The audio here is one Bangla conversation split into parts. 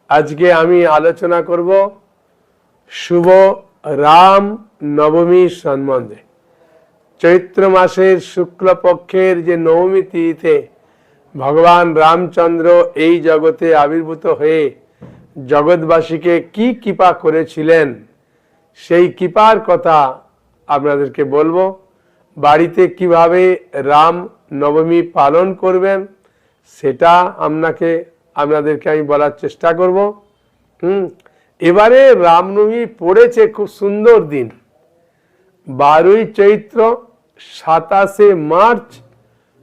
আজকে আমি আলোচনা করব শুভ রাম নবমী সম্বন্ধে। চৈত্র মাসের শুক্লপক্ষের যে নবমী তিথিতে ভগবান রামচন্দ্র এই জগতে আবির্ভূত হয়ে জগৎবাসীকে কি কৃপা করেছিলেন সেই কৃপার কথা আপনাদেরকে বলবো। বাড়িতে কিভাবে রাম নবমী পালন করবেন সেটা আপনাদেরকে আমি বলার চেষ্টা করব। এবারে রামনবমী পড়েছে খুব সুন্দর দিন, 12ই চৈত্র 27শে মার্চ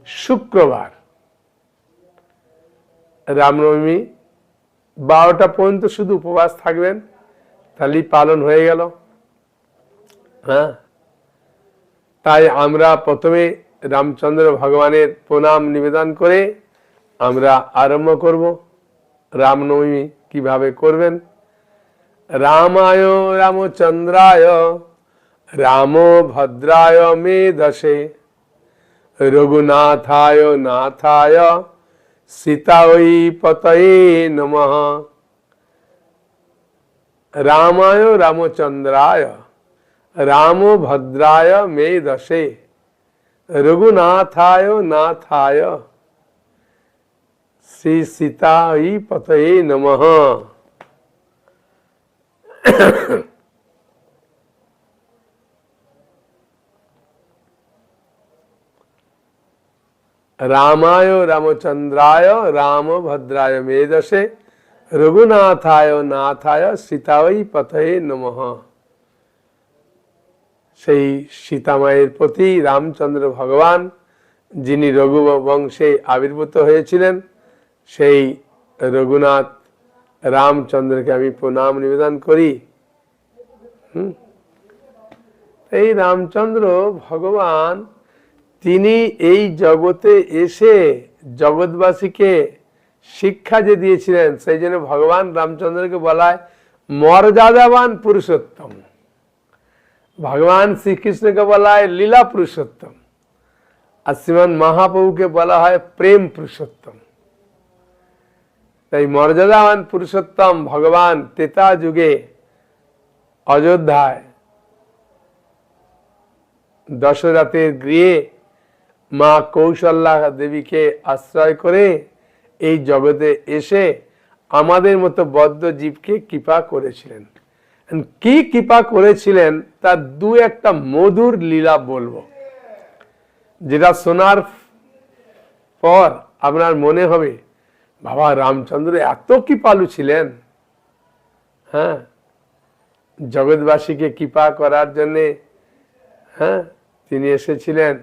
শুক্রবার। রামনবমী 12টা পর্যন্ত শুধু উপবাস থাকবেন, তাহলেই পালন হয়ে গেল। তাই আমরা প্রথমে রামচন্দ্র ভগবানের প্রণাম নিবেদন করে আমরা আরম্ভ করব রামনবমী কিভাবে করবেন। রামায় রামচন্দ্রায় রামভদ্রায় মেধসে রঘুনাথায় নাথায় সীতায় পতয়ে নমঃ। রামায় রামচন্দ্রায় রামভদ্রায় মেধসে রঘুনাথায় নাথায় শ্রী সীতায় পতয়ে নমঃ। রামায় রামচন্দ্রায় রামভদ্রায় মেধসে রঘুনাথায় নাথায় সীতায় পতয়ে নমঃ। সেই সীতামায়ের প্রতি রামচন্দ্র ভগবান যিনি রঘু বংশে আবির্ভূত হয়েছিলেন, সেই রঘুনাথ রামচন্দ্রকে আমি প্রণাম নিবেদন করি। এই রামচন্দ্র ভগবান তিনি এই জগতে এসে জগৎবাসীকে শিক্ষা যে দিয়েছিলেন, সেই জন্য ভগবান রামচন্দ্রকে বলা হয় মর্যাদাবান পুরুষোত্তম। ভগবান শ্রীকৃষ্ণকে বলা হয় লীলা পুরুষোত্তম, আর শ্রীমান মহাপ্রভুকে বলা হয় প্রেম পুরুষোত্তম। তাই মর্যাদাবান পুরুষোত্তম ভগবান ত্রেতা যুগে অযোধ্যায় দশরথের গৃহে মা কৌশল্যা দেবীকে আশ্রয় করে এই জগতে এসে আমাদের মতো বদ্ধ জীবকে কৃপা করেছিলেন। কি কৃপা করেছিলেন তার দু একটা মধুর লীলা বলবো, যেটা শোনার পর আপনার মনে হবে বাবা রামচন্দ্র এত কৃপালু ছিলেন। জগৎবাসীকে কৃপা করার জন্যে তিনি এসেছিলেন।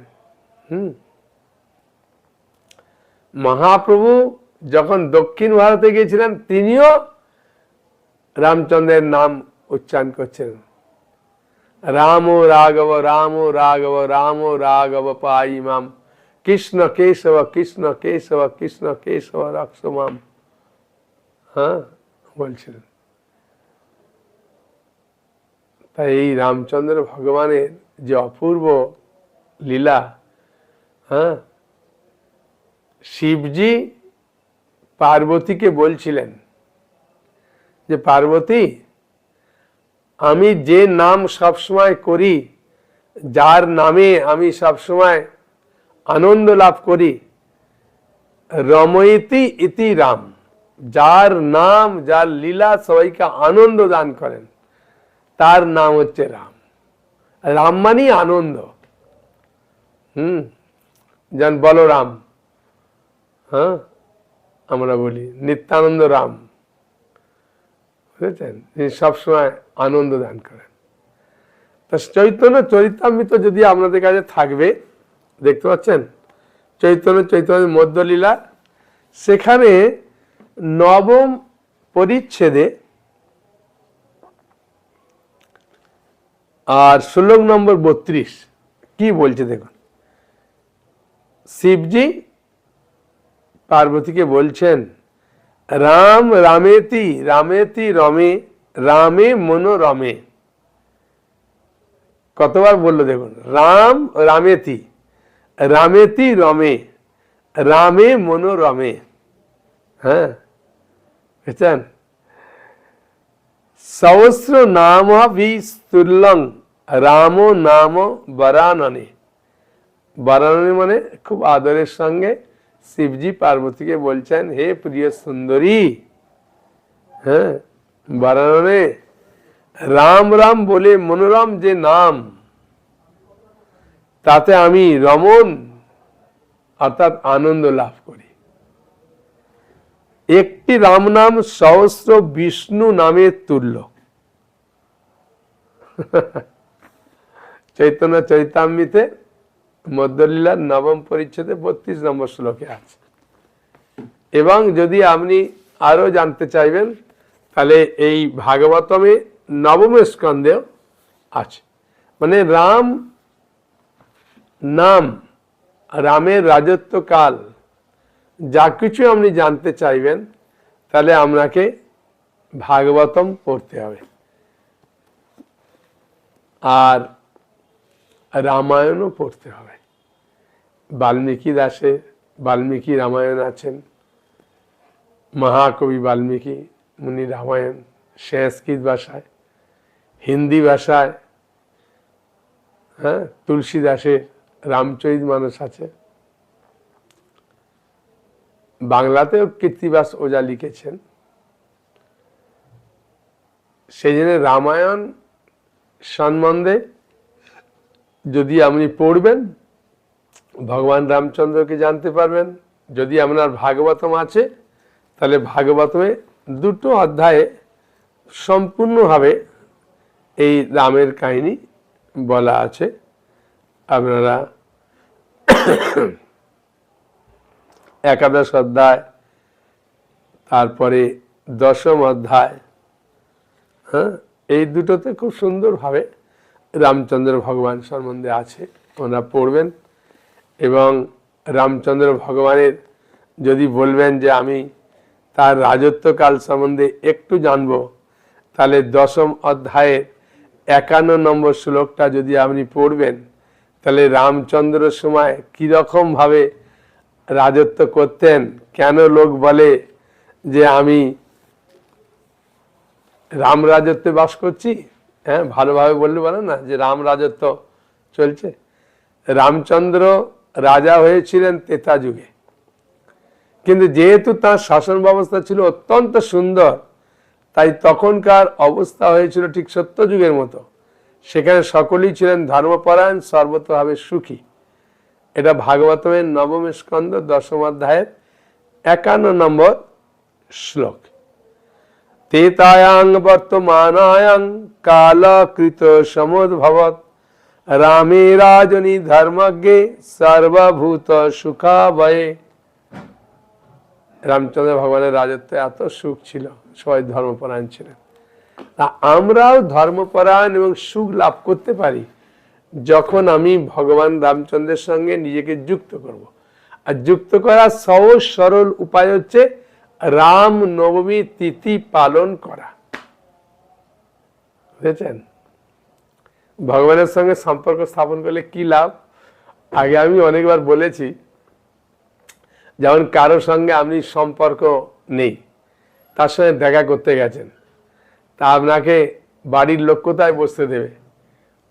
মহাপ্রভু যখন দক্ষিণ ভারতে গিয়েছিলেন, তিনিও রামচন্দ্রের নাম উচ্চারণ করছেন, রাম রাঘব রাম রাঘব রাম রাঘব পাই মাম কৃষ্ণ কেশব কৃষ্ণ কেশব কৃষ্ণ কেশব রক্ষ মাম। বলছিলেন। তাই এই রামচন্দ্র ভগবানের যে অপূর্ব লীলা, শিবজি পার্বতীকে বলছিলেন যে পার্বতী, আমি যে নাম সবসময় করি, যার নামে আমি সবসময় আনন্দ লাভ করি, রময়তি ইতি রাম, যার নাম যার লীলা সবাইকে আনন্দ দান করেন, তার নাম হচ্ছে রাম। রাম মানেই আনন্দ। যেন বলরাম, আমরা বলি নিত্যানন্দ রাম, বুঝেছেন, তিনি সবসময় আনন্দ দান করেন। তা চৈতন্য চরিতামৃত যদি আপনাদের কাছে থাকবে, দেখতে পাচ্ছেন চৈতন্য মধ্যলীলা, সেখানে নবম পরিচ্ছেদে আর শ্লোক নম্বর 32 কি বলছে দেখুন। শিবজি পার্বতীকে বলছেন, রাম রামেতি রামেতি রমে রামে মনোরমে। কতবার বললো দেখুন, রাম রামেতি রামেতি রমে রামে মনোরমে। বুঝছেন, সহস্র নাম বিস্তুল্যং রাম নাম বরাননে। বরাননে মানে খুব আদরের সঙ্গে শিবজি পার্বতীকে বলছেন, হে প্রিয় সুন্দরী, হ্যাঁ বরাননে রাম রাম বলে মনোরম যে নাম, তাতে আমি রমণ অর্থাৎ আনন্দ লাভ করি। একটি রাম নাম সহস্র বিষ্ণু নামের তুল্য। চৈতন্য চৈতামৃতে মধ্যলীলার নবম পরিচ্ছেদে 32 নম্বর শ্লোকে আছে। এবং যদি আপনি আরো জানতে চাইবেন তাহলে এই ভাগবতমে নবম স্কন্ধেও আছে। মানে রাম নাম, রামের রাজত্বকাল, যা কিছু আপনি জানতে চাইবেন তাহলে আপনাকে ভাগবতম পড়তে হবে। আর রামায়ণও পড়তে হবে। বাল্মীকি দাসের বাল্মীকি রামায়ণ আছেন, মহাকবি বাল্মীকি মুনি রামায়ণ সংস্কৃত ভাষায়, হিন্দি ভাষায়, হ্যাঁ তুলসী দাসের রামচরিত মানস আছে, বাংলাতেও কীর্তিবাস ওঝা লিখেছেন। সেই জন্য রামায়ণ সম্বন্ধে যদি আপনি পড়বেন ভগবান রামচন্দ্রকে জানতে পারবেন। যদি আপনার ভাগবতম আছে তাহলে ভাগবতমে 2টো অধ্যায়ে সম্পূর্ণভাবে এই রামের কাহিনী বলা আছে। আপনারা 11 অধ্যায়, তারপরে 10ম অধ্যায়, হ্যাঁ এই দুটোতে খুব সুন্দরভাবে রামচন্দ্র ভগবান সম্বন্ধে আছে, ওনারা পড়বেন। এবং রামচন্দ্র ভগবানের যদি বলবেন যে আমি তার রাজত্বকাল সম্বন্ধে একটু জানবো, তাহলে 10ম অধ্যায়ের 51 নম্বর শ্লোকটা যদি আপনি পড়বেন তাহলে রামচন্দ্রের সময় কিরকম ভাবে রাজত্ব করতেন, কেন লোক বলে যে আমি রাম রাজত্বে বাস করছি, হ্যাঁ ভালোভাবে বললে বলে না যে রাম রাজত্ব চলছে। রামচন্দ্র রাজা হয়েছিলেন ত্রেতা যুগে, কিন্তু যেহেতু তার শাসন ব্যবস্থা ছিল অত্যন্ত সুন্দর, তাই তখনকার অবস্থা হয়েছিল ঠিক সত্যযুগের মতো। সেখানে সকলেই ছিলেন ধর্মপরায়ণ, সর্বতভাবে সুখী। এটা ভাগবতমের নবম স্কন্ধ 10ম অধ্যায়ের 51 নম্বর শ্লোক। তেতায়াং বর্তমানায়াং কালকৃত সমুদ্ভবৎ রামে রাজনী ধর্মজ্ঞে সর্বভূত সুখাবয়ে। রামচন্দ্র ভগবানের রাজত্বে এত সুখ ছিল, সবাই ধর্মপরায়ণ ছিলেন। তা আমরাও ধর্মপরায়ণ এবং সুখ লাভ করতে পারি যখন আমি ভগবান রামচন্দ্রের সঙ্গে নিজেকে যুক্ত করব। আর যুক্ত করার সহজ সরল উপায় হচ্ছে রাম নবমী তিথি পালন করা। বুঝেছেন? ভগবানের সঙ্গে সম্পর্ক স্থাপন করলে কি লাভ, আগে আমি অনেকবার বলেছি। যেমন কারোর সঙ্গে আপনি সম্পর্ক নেই, তার সঙ্গে দেখা করতে গেছেন, তা আপনাকে বাড়ির লোক কোথায় বসতে দেবে?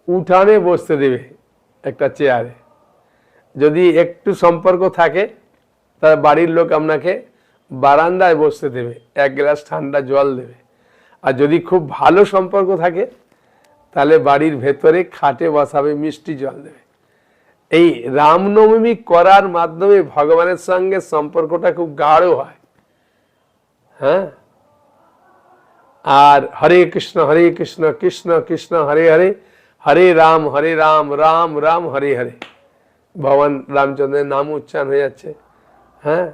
উঠানে বসতে দেবে, একটা চেয়ারে। যদি একটু সম্পর্ক থাকে তাহলে বাড়ির লোক আপনাকে বারান্দায় বসতে দেবে, 1 গ্লাস ঠান্ডা জল দেবে। আর যদি খুব ভালো সম্পর্ক থাকে তাহলে বাড়ির ভেতরে খাটে বসাবে, মিষ্টি জল দেবে। এই রামনবমী করার মাধ্যমে ভগবানের সঙ্গে সম্পর্কটা খুব গাঢ় হয়। হ্যাঁ, আর হরে কৃষ্ণ কৃষ্ণ কৃষ্ণ হরে হরে, হরে রাম রাম রাম হরে হরে, ভগবান রামচন্দ্রের নাম উচ্চারণ হয়ে যাচ্ছে। হ্যাঁ,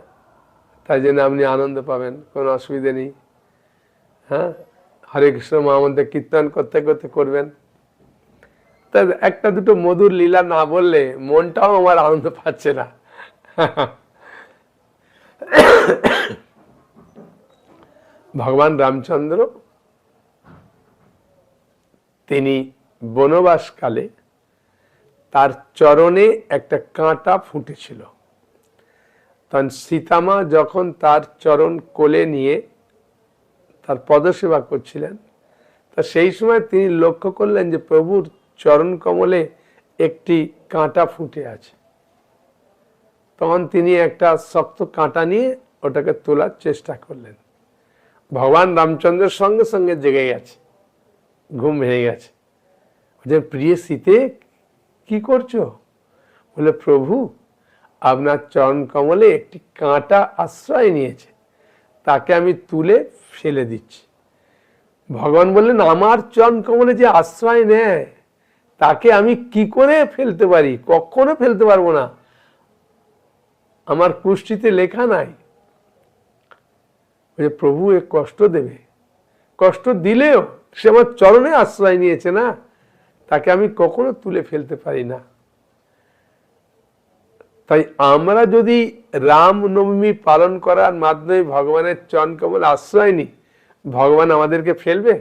তাই জন্য আপনি আনন্দ পাবেন, কোনো অসুবিধে নেই। হ্যাঁ, হরে কৃষ্ণ মহামন্ত্রে কীর্তন করতে করতে করবেন। তা একটা দুটো মধুর লীলা না বললে মনটাও আমার আনন্দ পাচ্ছে না। ভগবান রামচন্দ্র তিনি বনবাসকালে তার চরণে একটা কাঁটা ফুটেছিল। তখন সীতামা যখন তার চরণ কোলে নিয়ে তার পদসেবা করছিলেন, তা সেই সময় তিনি লক্ষ্য করলেন যে প্রভুর চরণ কমলে একটি কাঁটা ফুটে আছে। তখন তিনি একটা শক্ত কাঁটা নিয়ে ওটাকে তোলার চেষ্টা করলেন। ভগবান রামচন্দ্রের সঙ্গে সঙ্গে জেগে গেছে, ঘুম ভেঙে গেছে। যে প্রিয় সীতে কি করছো? বলে প্রভু আপনার চরণ কমলে একটি কাঁটা আশ্রয় নিয়েছে, তাকে আমি তুলে ফেলে দিচ্ছি। ভগবান বললেন আমার চরণ কমলে যে আশ্রয় নেয় তাকে আমি কি করে ফেলতে পারি? কখনো ফেলতে পারবো না, আমার কুষ্ঠিতে লেখা নাই। প্রভু এ কষ্ট দেবে, কষ্ট দিলেও সে আমার চরণে আশ্রয় নিয়েছে না, তাকে আমি কখনো তুলে ফেলতে পারি না। তাই আমরা যদি রামনবমী পালন করার মাধ্যমে ভগবানের চরণ কমল আশ্রয় নিই, ভগবান আমাদেরকে ফেলবে?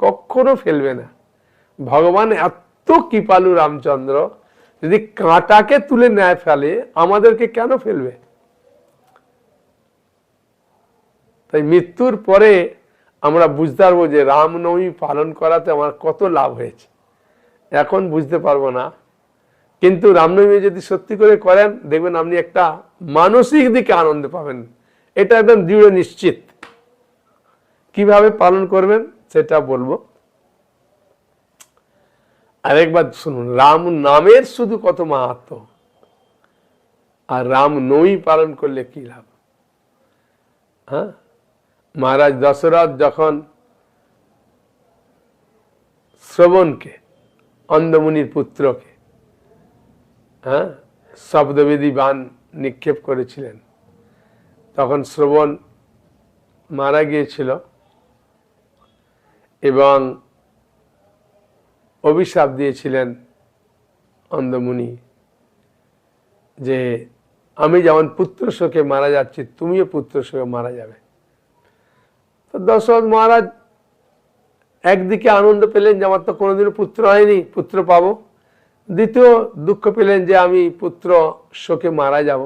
কখনো ফেলবে না। ভগবান এত কৃপালু রামচন্দ্র, যদি কাঁটাকে তুলে নেয় ফেলে, আমাদেরকে কেন ফেলবে? তাই মৃত্যুর পরে আমরা বুঝতে পারবো যে রামনবমী পালন করাতে আমার কত লাভ হয়েছে। এখন বুঝতে পারবো না, কিন্তু রামনবমী যদি সত্যি করে করেন দেখবেন আপনি একটা মানসিক দিকে আনন্দ পাবেন, এটা একদম দৃঢ় নিশ্চিত। কিভাবে পালন করবেন সেটা বলবো। আরেকবার শুনুন, রাম নামের শুধু কত মাহাত্ম্য, আর রামনবমী পালন করলে কি লাভ। হ্যাঁ, মহারাজ দশরথ যখন শ্রবণকে, অন্ধমুনির পুত্রকে, শব্দবেদী বাণ নিক্ষেপ করেছিলেন, তখন শ্রবণ মারা গিয়েছিল এবং অভিশাপ দিয়েছিলেন অন্ধমুনি যে আমি যেমন পুত্র শোকে মারা যাচ্ছি, তুমিও পুত্র শোকে মারা যাবে। তো দশরথ মহারাজ একদিকে আনন্দ পেলেন যে আমার তো কোনোদিনও পুত্র হয়নি, পুত্র পাবো। দ্বিতীয় দুঃখ পেলেন যে আমি পুত্র শোকে মারা যাব।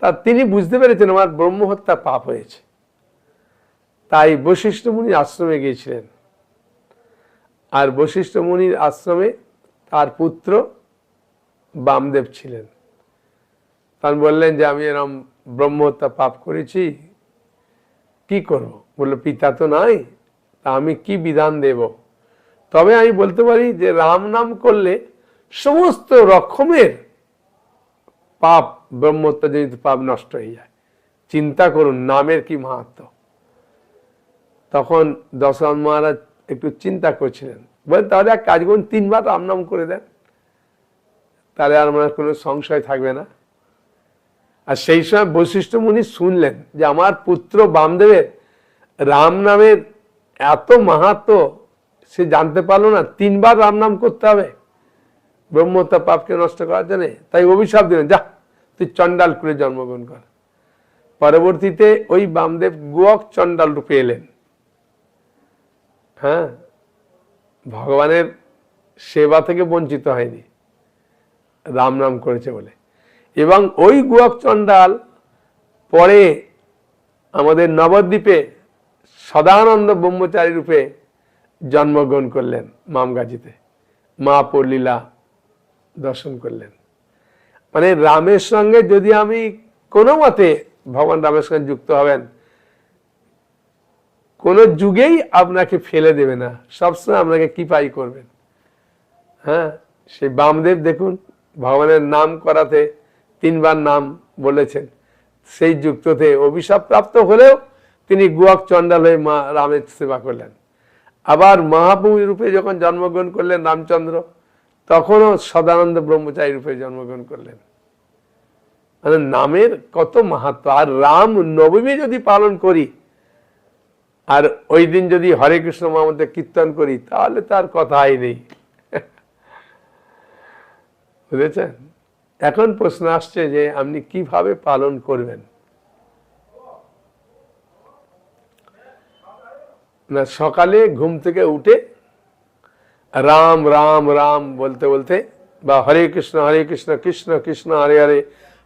তা তিনি বুঝতে পেরেছেন আমার ব্রহ্মহত্যা পাপ হয়েছে। তাই বশিষ্ঠ মুনির আশ্রমে গিয়েছিলেন, আর বশিষ্ঠ মুনির আশ্রমে তার পুত্র বামদেব ছিলেন। তখন বললেন যে আমি এরকম ব্রহ্মহত্যা পাপ করেছি, কি করব? বললো পিতা তো নাই, তা আমি কি বিধান দেব? তবে আমি বলতে পারি যে রাম নাম করলে সমস্ত রকমের পাপ, ব্রহ্মহত্যা জনিত পাপ নষ্ট হয়ে যায়। চিন্তা করুন নামের কি মাহাত্ম্য। তখন দশরথ মহারাজ একটু চিন্তা করছিলেন, বলেন তাহলে এক কাজ করুন, 3 বার রাম নাম করে দেন, তাহলে আর আমার কোনো সংশয় থাকবে না। আর সেই সময় বশিষ্ঠ মুনি শুনলেন যে আমার পুত্র বামদেবের রাম নামের এত মাহাত্ম্য, সে জানতে পারলো না 3 বার রাম নাম করতে হবে ব্রহ্মহত্যা পাপকে নষ্ট করার জন্য। তাই অভিশাপ দিলেন, যা তুই চণ্ডাল কুলে জন্মগ্রহণ কর। পরবর্তীতে ওই বামদেব গোয়ক চণ্ডাল রূপে এলেন। হ্যাঁ, ভগবানের সেবা থেকে বঞ্চিত হয়নি, রাম নাম করেছে বলে। এবং ওই গোয়ক চণ্ডাল পরে আমাদের নবদ্বীপে সদানন্দ ব্রহ্মচারী রূপে জন্মগ্রহণ করলেন মামগাজিতে, মা পল্লীলা দর্শন করলেন। মানে রামের সঙ্গে যদি আমি কোনো মতে ভগবান রামের সঙ্গে যুক্ত হবেন, কোনো যুগেই আপনাকে ফেলে দেবে না, সবসময় আপনাকে কৃপাই করবেন। হ্যাঁ, সেই বামদেব দেখুন ভগবানের নাম করাতে 3 বার নাম বলেছেন, সেই যুক্ততে অভিশাপ প্রাপ্ত হলেও তিনি গোয়ক চণ্ডাল হয়ে মা রামের সেবা করলেন। আবার মহাপ্রভু রূপে যখন জন্মগ্রহণ করলেন রামচন্দ্র, তখনও সদানন্দ ব্রহ্মচারী রূপে জন্মগ্রহণ করলেন। মানে নামের কত মাহাত্ম্য। আর রাম নবমী যদি পালন করি, আর ওই দিন যদি হরে কৃষ্ণ মহামন্ত্রে কীর্তন করি, তাহলে তার কথাই নেই। বুঝেছেন? এখন প্রশ্ন আসছে যে আপনি কিভাবে পালন করবেন। না, সকালে ঘুম থেকে উঠে রাম রাম রাম বলতে বলতে, বা হরে কৃষ্ণ কৃষ্ণ কৃষ্ণ হরে হরে,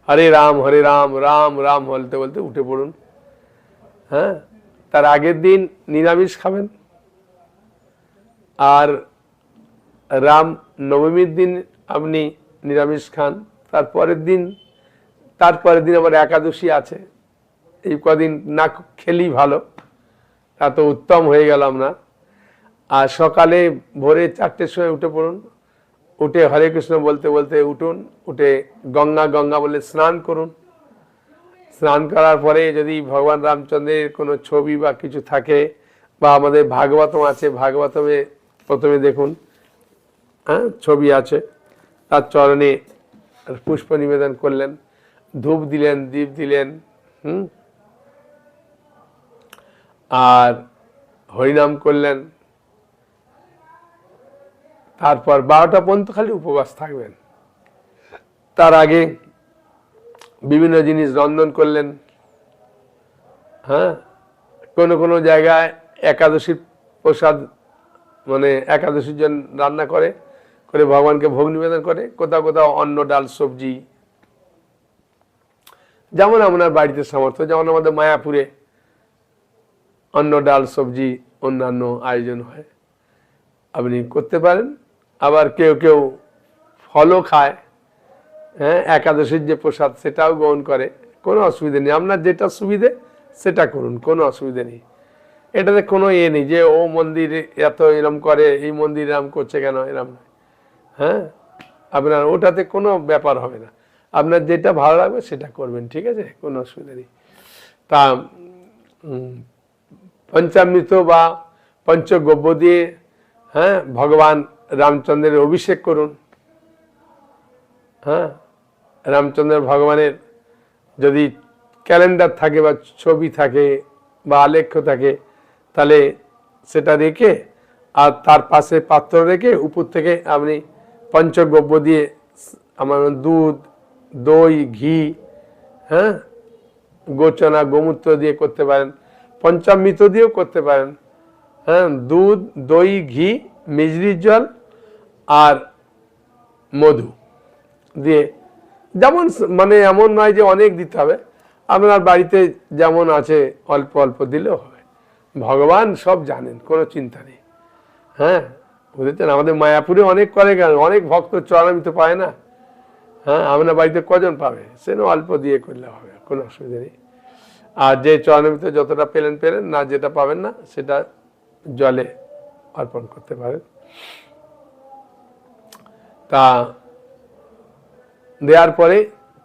হরে রাম রাম রাম বলতে বলতে উঠে পড়ুন। হ্যাঁ, তার আগের দিন নিরামিষ খাবেন, আর রাম নবমীর দিন আপনি নিরামিষ খান, তারপরের দিন আবার একাদশী আছে, এই কদিন না খেলেই ভালো, তা তো উত্তম হয়ে গেল আমরা। আর সকালে ভোরে 4টের সময় উঠে পড়ুন, উঠে হরে কৃষ্ণ বলতে বলতে উঠুন, উঠে গঙ্গা গঙ্গা বলে স্নান করুন। স্নান করার পরে যদি ভগবান রামচন্দ্রের কোনো ছবি বা কিছু থাকে, বা আমাদের ভাগবতম আছে, ভাগবতমে প্রথমে দেখুন, হ্যাঁ ছবি আছে, তার চরণে পুষ্প নিবেদন করলেন, ধূপ দিলেন, দীপ দিলেন, আর হরিনাম করলেন। তারপর 12টা পর্যন্ত খালি উপবাস থাকবেন। তার আগে বিভিন্ন জিনিস রন্ধন করলেন। হ্যাঁ, কোনো জায়গায় একাদশীর প্রসাদ, মানে একাদশীর জন্য রান্না করে ভগবানকে ভোগ নিবেদন করে, কোথাও কোথাও অন্ন ডাল সবজি, যেমন আপনার বাড়িতে সামর্থ্য, যেমন আমাদের মায়াপুরে অন্ন ডাল সবজি অন্যান্য আয়োজন হয়, আপনি করতে পারেন। আবার কেউ কেউ ফলও খায়, হ্যাঁ, একাদশীর যে প্রসাদ সেটাও গ্রহণ করে, কোনো অসুবিধা নেই। আপনার যেটা সুবিধে সেটা করুন, কোনো অসুবিধা নেই। এটাতে কোনো নেই যে ও মন্দির এত এরম করে, এই মন্দির এরম করছে কেন, এরম নয়। হ্যাঁ, আপনার ওটাতে কোনো ব্যাপার হবে না, আপনার যেটা ভালো লাগবে সেটা করবেন, ঠিক আছে, কোনো অসুবিধা নেই। তা পঞ্চামৃত বা পঞ্চগব্য দিয়ে, হ্যাঁ, ভগবান রামচন্দ্রের অভিষেক করুন। হ্যাঁ, রামচন্দ্র ভগবানের যদি ক্যালেন্ডার থাকে বা ছবি থাকে বা আলেখ্য থাকে, তাহলে সেটা রেখে আর তার পাশে পাত্র রেখে উপর থেকে আপনি পঞ্চগব্য দিয়ে, আমার দুধ, দই, ঘি, হ্যাঁ, গোচনা গোমূত্র দিয়ে করতে পারেন, পঞ্চামৃত দিয়েও করতে পারেন। হ্যাঁ, দুধ, দই, ঘি, মিজরির জল আর মধু দিয়ে, যেমন, মানে এমন নয় যে অনেক দিতে হবে, আপনার বাড়িতে যেমন আছে অল্প অল্প দিলেও হবে। ভগবান সব জানেন, কোনো চিন্তা নেই। হ্যাঁ, বুঝেছেন, আমাদের মায়াপুরে অনেক করে, অনেক ভক্ত চরণামৃত পায় না। হ্যাঁ, আপনার বাড়িতে কজন পাবে, সে অল্প দিয়ে করলে হবে, কোনো অসুবিধা নেই। আর যে চরণামৃত যতটা পেলেন পেলেন, না যেটা পাবেন না সেটা জলে অর্পণ করতে পারেন। তা দেওয়ার পরে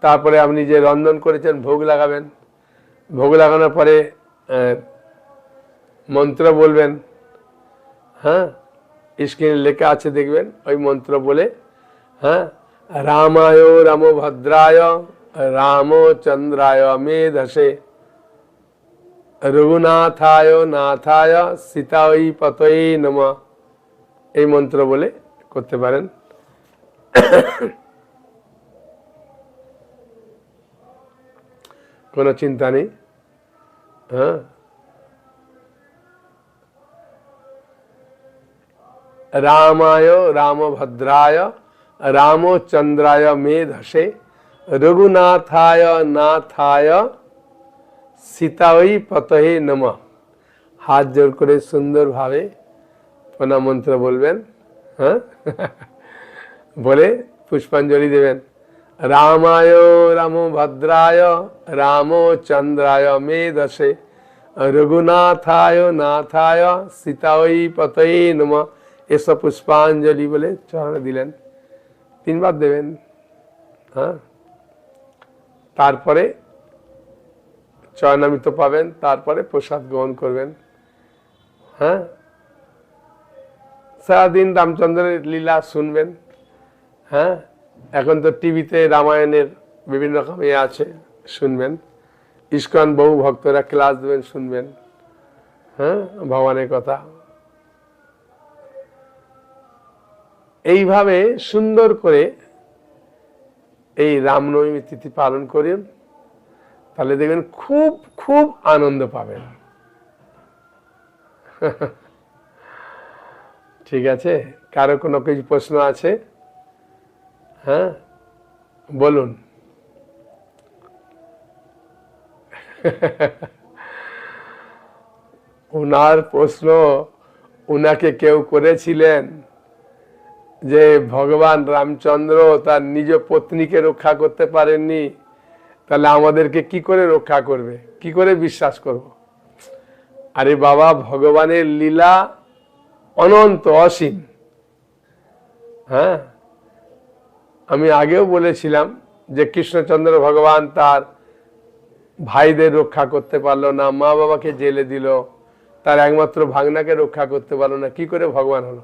তারপরে আপনি যে রন্ধন করেছেন ভোগ লাগাবেন। ভোগ লাগানোর পরে মন্ত্র বলবেন। হ্যাঁ, স্ক্রিনে লেখা আছে দেখবেন, ওই মন্ত্র বলে, হ্যাঁ, রামায় রামভদ্রায় রামচন্দ্রায় মেধসে রঘুনাথায় নাথায় সীতাই পতয়ে নমঃ, এই মন্ত্র বলে করতে পারেন। কোনো চিন্তা নেই। হ্যাঁ, রামায় রামভদ্রায় রামচন্দ্রায় মেধসে রঘুনাথায় নাথায় সীতাই পতয়ে নমঃ। হাত জোর করে সুন্দরভাবে প্রণাম মন্ত্র বলবেন। হ্যাঁ, বলে পুষ্পাঞ্জলি দেবেন। রামায় রামভদ্রায় রামচন্দ্রায় মেধসে রঘুনাথায় নাথায় সীতাই পতয়ে নমঃ, এসব পুষ্পাঞ্জলি বলে চরণে দিলেন, 3 বার দেবেন। হ্যাঁ, তারপরে চরণামৃত পাবেন, তারপরে প্রসাদ গ্রহণ করবেন। হ্যাঁ, সারাদিন রামচন্দ্রের লীলা শুনবেন। হ্যাঁ, এখন তো টিভিতে রামায়ণের বিভিন্ন রকম আছে, শুনবেন। ইস্কন বহু ভক্তরা ক্লাস দেবেন, শুনবেন। হ্যাঁ, ভগবানের কথা। এইভাবে সুন্দর করে এই রামনবমী তিথি পালন করেন, তাহলে দেখবেন খুব খুব আনন্দ পাবেন। ঠিক আছে, কারো কোনো কিছু প্রশ্ন আছে? হ্যাঁ, বলুন। ওনার প্রশ্ন উনাকে কেউ করেছিলেন যে ভগবান রামচন্দ্র তার নিজ পত্নীকে রক্ষা করতে পারেননি, তাহলে আমাদেরকে কি করে রক্ষা করবে, কি করে বিশ্বাস করব? আরে বাবা, ভগবানের লীলা অনন্ত, অসীম। হ্যাঁ, আমি আগেও বলেছিলাম যে কৃষ্ণচন্দ্র ভগবান তার ভাইদের রক্ষা করতে পারলো না, মা বাবাকে জেলে দিল, তার একমাত্র ভাগনাকে রক্ষা করতে পারলো না, কি করে ভগবান হলো?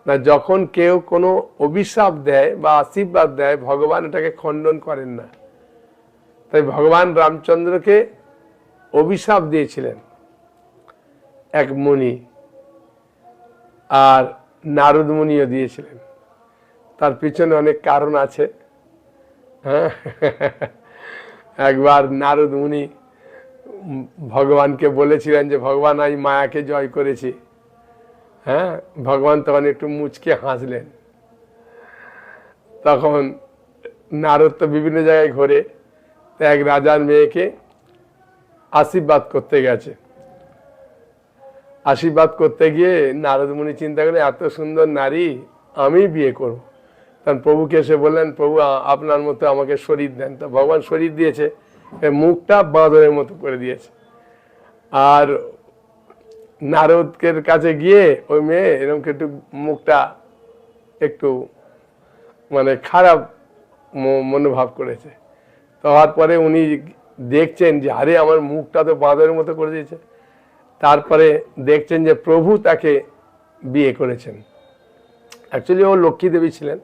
না, যখন কেউ কোনো অভিশাপ দেয় বা আশীর্বাদ দেয়, ভগবান এটাকে খণ্ডন করেন না। তাই ভগবান রামচন্দ্রকে অভিশাপ দিয়েছিলেন এক মুনি, আর নারদ মুনিও দিয়েছিলেন। তার পিছনে অনেক কারণ আছে। হ্যাঁ, একবার নারদ মুনি ভগবানকে বলেছিলেন যে ভগবান, আমি মায়াকে জয় করেছি। হ্যাঁ, ভগবান তখন একটু মুচকে হাসলেন। তখন নারদ তো বিভিন্ন জায়গায় ঘোরে, এক রাজার মেয়েকে আশীর্বাদ করতে গেছে। আশীর্বাদ করতে গিয়ে নারদ মুনি চিন্তা করে, এত সুন্দর নারী আমি বিয়ে করব। তখন প্রভুকে এসে বললেন, প্রভু আপনার মতো আমাকে শরীর দেন। তো ভগবান শরীর দিয়েছে, মুখটা বাঁদরের মতো করে দিয়েছে। আর নারদের কাছে গিয়ে ওই মেয়ে এরকম একটু মুখটা একটু মানে খারাপ মনোভাব করেছে। তো হওয়ার পরে উনি দেখছেন যে আরে আমার মুখটা তো বাঁদরের মতো করে দিয়েছে। তারপরে দেখছেন যে প্রভু তাকে বিয়ে করেছেন। অ্যাকচুয়ালি ও লক্ষ্মী দেবী ছিলেন,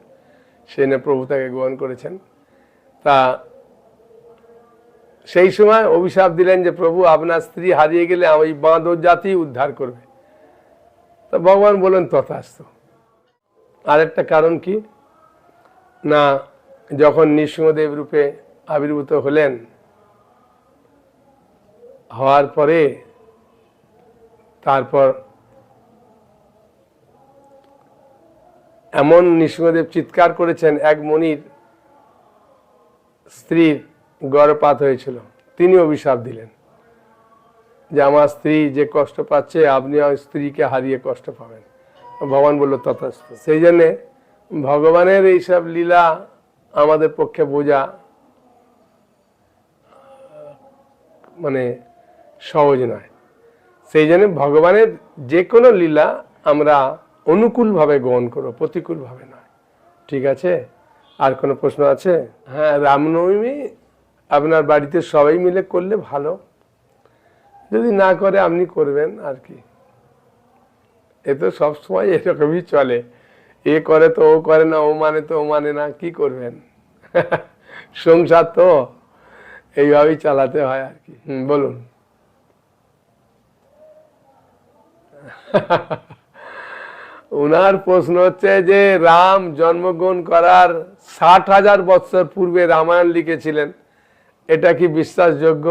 সেজন্য প্রভু তাকে গ্রহণ করেছেন। তা সেই সময় অভিশাপ দিলেন যে প্রভু, আপনার স্ত্রী হারিয়ে গেলে ওই বাঁদর জাতি উদ্ধার করবে। তো ভগবান বলেন তথাস্তু। আরেকটা কারণ কি না, যখন নৃসিংহদেব রূপে আবির্ভূত হলেন, হওয়ার পরে তারপর এমন নৃসিংহদেব চিৎকার করেছেন, এক মুনির স্ত্রীর গর্ভপাত হয়েছিল, তিনি অভিশাপ দিলেন যে আমার স্ত্রী যে কষ্ট পাচ্ছে, আপনি আমার স্ত্রীকে হারিয়ে কষ্ট পাবেন। ভগবান বলল তথাস্তু। সেই জন্যে ভগবানের এইসব লীলা আমাদের পক্ষে বোঝা মানে সহজ নয়। সেই জন্য ভগবানের যে কোনো লীলা আমরা অনুকূলভাবে গ্রহণ করবো, প্রতিকূলভাবে নয়। ঠিক আছে, আর কোনো প্রশ্ন আছে? হ্যাঁ, রামনবমী আপনার বাড়িতে সবাই মিলে করলে ভালো, যদি না করে আপনি করবেন আর কি। এ তো সবসময় এরকমই চলে, এ করে তো ও করে না, ও মানে তো ও মানে না, কি করবেন? সংসার তো এইভাবেই চালাতে হয় আর কি। বলুন। উনার প্রশ্ন হচ্ছে যে রাম জন্মগ্রহণ করার 60,000 বছর পূর্বে রামায়ণ লিখেছিলেন, এটা কি বিশ্বাসযোগ্য?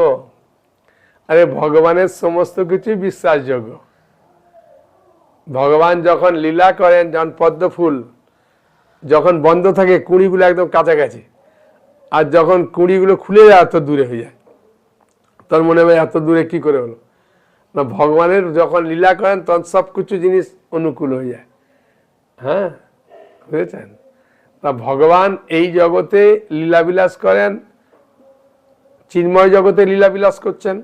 আরে ভগবানের সমস্ত কিছুই বিশ্বাসযোগ্য। ভগবান যখন লীলা করেন, যখন পদ্ম ফুল যখন বন্ধ থাকে, কুঁড়িগুলো একদম কাছাকাছি, আর যখন কুঁড়িগুলো খুলে যায় এত দূরে হয়ে যায়, তোর মনে হয় এত দূরে কি করে হলো? না, ভগবানের যখন লীলা করেন তখন সব কিছু জিনিস অনুকূল হয়ে যায়। হ্যাঁ, বুঝেছেন? তা ভগবান এই জগতে লীলাবিলাস করেন, চিন্ময় জগতে লীলাবিলাস করছেন,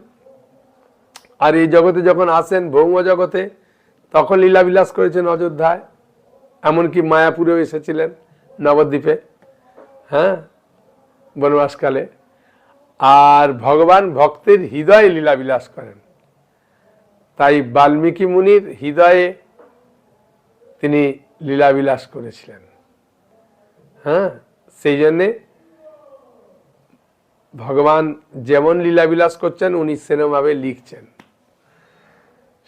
আর এই জগতে যখন আসেন ভৌম জগতে তখন লীলাবিলাস করেছেন অযোধ্যায়, এমনকি মায়াপুরেও এসেছিলেন, নবদ্বীপে, হ্যাঁ, বনবাসকালে। আর ভগবান ভক্তের হৃদয়ে লীলাবিলাস করেন। তাই বাল্মীকি মুনির হৃদয়ে তিনি লীলাবিলাস করেছিলেন। হ্যাঁ, সেই জন্যে ভগবান যেমন লীলাবিলাস করছেন উনি সেরকমভাবে লিখছেন।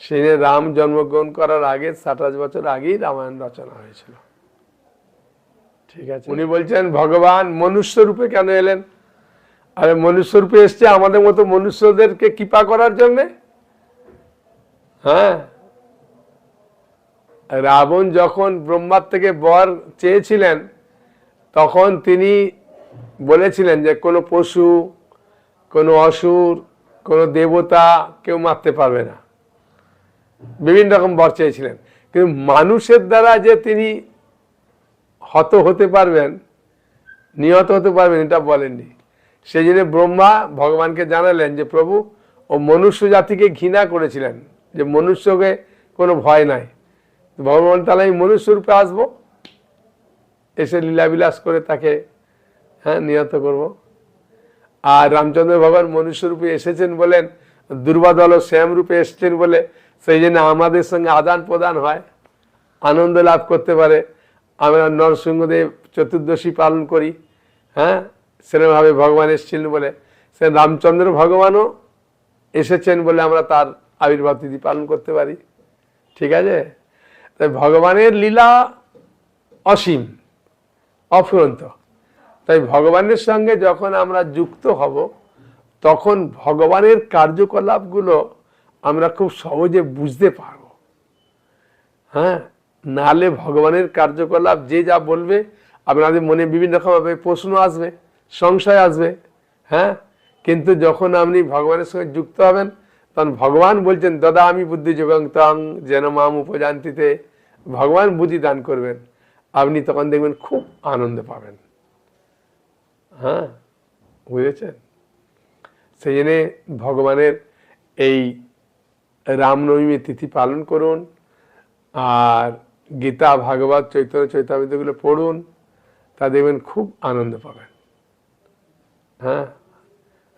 সেই রাম জন্মগ্রহণ করার আগে 60 বছর আগেই রামায়ণ রচনা হয়েছিল। ঠিক আছে, উনি বলছেন ভগবান মনুষ্য রূপে কেন এলেন? আরে মনুষ্য রূপে এসছে আমাদের মতো মনুষ্যদেরকে কৃপা করার জন্যে। হ্যাঁ, রাবণ যখন ব্রহ্মার থেকে বর চেয়েছিলেন তখন তিনি বলেছিলেন যে কোনো পশু, কোনো অসুর, কোনো দেবতা কেউ মারতে পারবে না, বিভিন্ন রকম বর চেয়েছিলেন। কিন্তু মানুষের দ্বারা যে তিনি হত হতে পারবেন, নিহত হতে পারবেন, এটা বলেননি। সেই জন্য ব্রহ্মা ভগবানকে জানালেন যে প্রভু, ও মনুষ্য জাতিকে ঘৃণা করেছিলেন, যে মনুষ্যকে কোনো ভয় নাই। ভগবান তাহলে আমি মনুষ্য রূপে আসবো, এসে লীলাবিলাস করে তাকে নিহত করব। আর রামচন্দ্র ভগবান মনুষ্য রূপে এসেছেন বলেন, দুর্বাদল শ্যাম রূপে এসেছেন বলে সেই জন্য আমাদের সঙ্গে আদান প্রদান হয়, আনন্দ লাভ করতে পারে। আমরা নরসিংহদেব চতুর্দশী পালন করি, সেরকমভাবে ভগবান এসেছিলেন বলে, সে রামচন্দ্র ভগবানও এসেছেন বলে আমরা তার আবির্ভাব তিথি পালন করতে পারি। ঠিক আছে? তাই ভগবানের লীলা অসীম, অফুরন্ত। তাই ভগবানের সঙ্গে যখন আমরা যুক্ত হব, তখন ভগবানের কার্যকলাপগুলো আমরা খুব সহজে বুঝতে পারব। নালে ভগবানের কার্যকলাপ যে যা বলবে, আপনাদের মনে বিভিন্ন রকমভাবে প্রশ্ন আসবে, সংশয় আসবে। কিন্তু যখন আপনি ভগবানের সঙ্গে যুক্ত হবেন, তখন ভগবান বলছেন দদা আমি বুদ্ধি যোগং তং যেন মাম উপজান্তিতে, ভগবান বুদ্ধি দান করবেন। আপনি তখন দেখবেন খুব আনন্দ পাবেন। বুঝেছেন? সেই জন্যে ভগবানের এই রামনবমী তিথি পালন করুন, আর গীতা, ভাগবত, চৈতন্য চৈতামৃতগুলো পড়ুন, তা দেখবেন খুব আনন্দ পাবেন।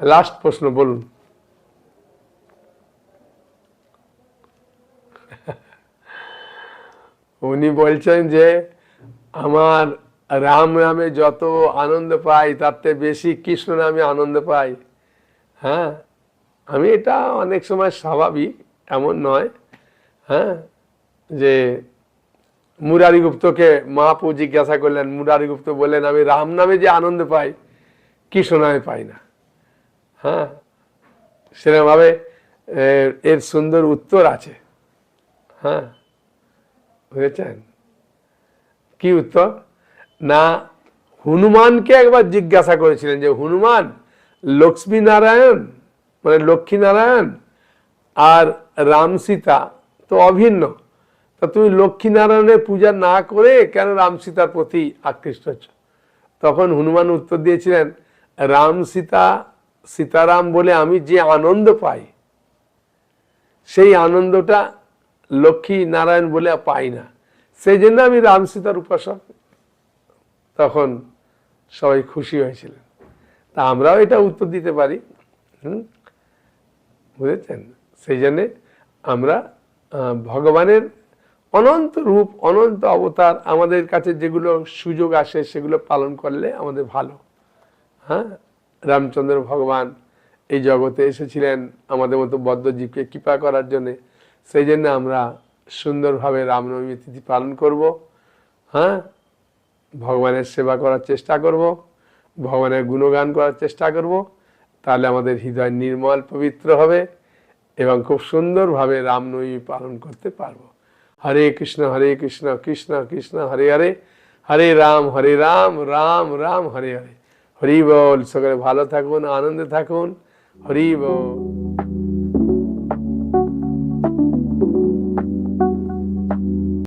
লাস্ট প্রশ্ন বলুন। উনি বলছেন যে আমার রাম নামে যত আনন্দ পাই, তার থেকে বেশি কৃষ্ণ নামে আনন্দ পাই। আমি এটা অনেক সময় স্বাভাবিক, এমন নয়। যে মুরারিগুপ্তকে মহাপ্রভু জিজ্ঞাসা করলেন, মুরারিগুপ্ত বললেন আমি রাম নামে যে আনন্দ পাই, কৃষ্ণ নামে পাই না। সেরকম ভাবে এর সুন্দর উত্তর আছে। বুঝেছেন? কি উত্তর? না, হনুমানকে একবার জিজ্ঞাসা করেছিলেন যে হনুমান, লক্ষ্মী নারায়ণ মানে লক্ষ্মী নারায়ণ আর রাম সীতা তো অভিন্ন, তা তুমি লক্ষ্মী নারায়ণের পূজা না করে কেন রাম সীতার প্রতি আকৃষ্ট হচ্ছ? তখন হনুমান উত্তর দিয়েছিলেন, রাম সীতা, সীতারাম বলে আমি যে আনন্দ পাই, সেই আনন্দটা লক্ষ্মী নারায়ণ বলে পাই না, সেই জন্য আমি রাম সীতার উপাসক। তখন সবাই খুশি হয়েছিলেন। তা আমরাও এটা উত্তর দিতে পারি। বুঝেছেন? সেই জন্যে আমরা ভগবানের অনন্ত রূপ, অনন্ত অবতার, আমাদের কাছে যেগুলো সুযোগ আসে সেগুলো পালন করলে আমাদের ভালো। রামচন্দ্র ভগবান এই জগতে এসেছিলেন আমাদের মতো বদ্ধজীবকে কৃপা করার জন্যে। সেই জন্য আমরা সুন্দরভাবে রামনবমী তিথি পালন করব। ভগবানের সেবা করার চেষ্টা করব, ভগবানের গুণগান করার চেষ্টা করব, তাহলে আমাদের হৃদয় নির্মল পবিত্র হবে এবং খুব সুন্দরভাবে রামনবমী পালন করতে পারবো। হরে কৃষ্ণ কৃষ্ণ কৃষ্ণ হরে হরে, হরে রাম রাম রাম হরে হরে। হরি বল। সকলে ভালো থাকুন, আনন্দে থাকুন। হরি বল।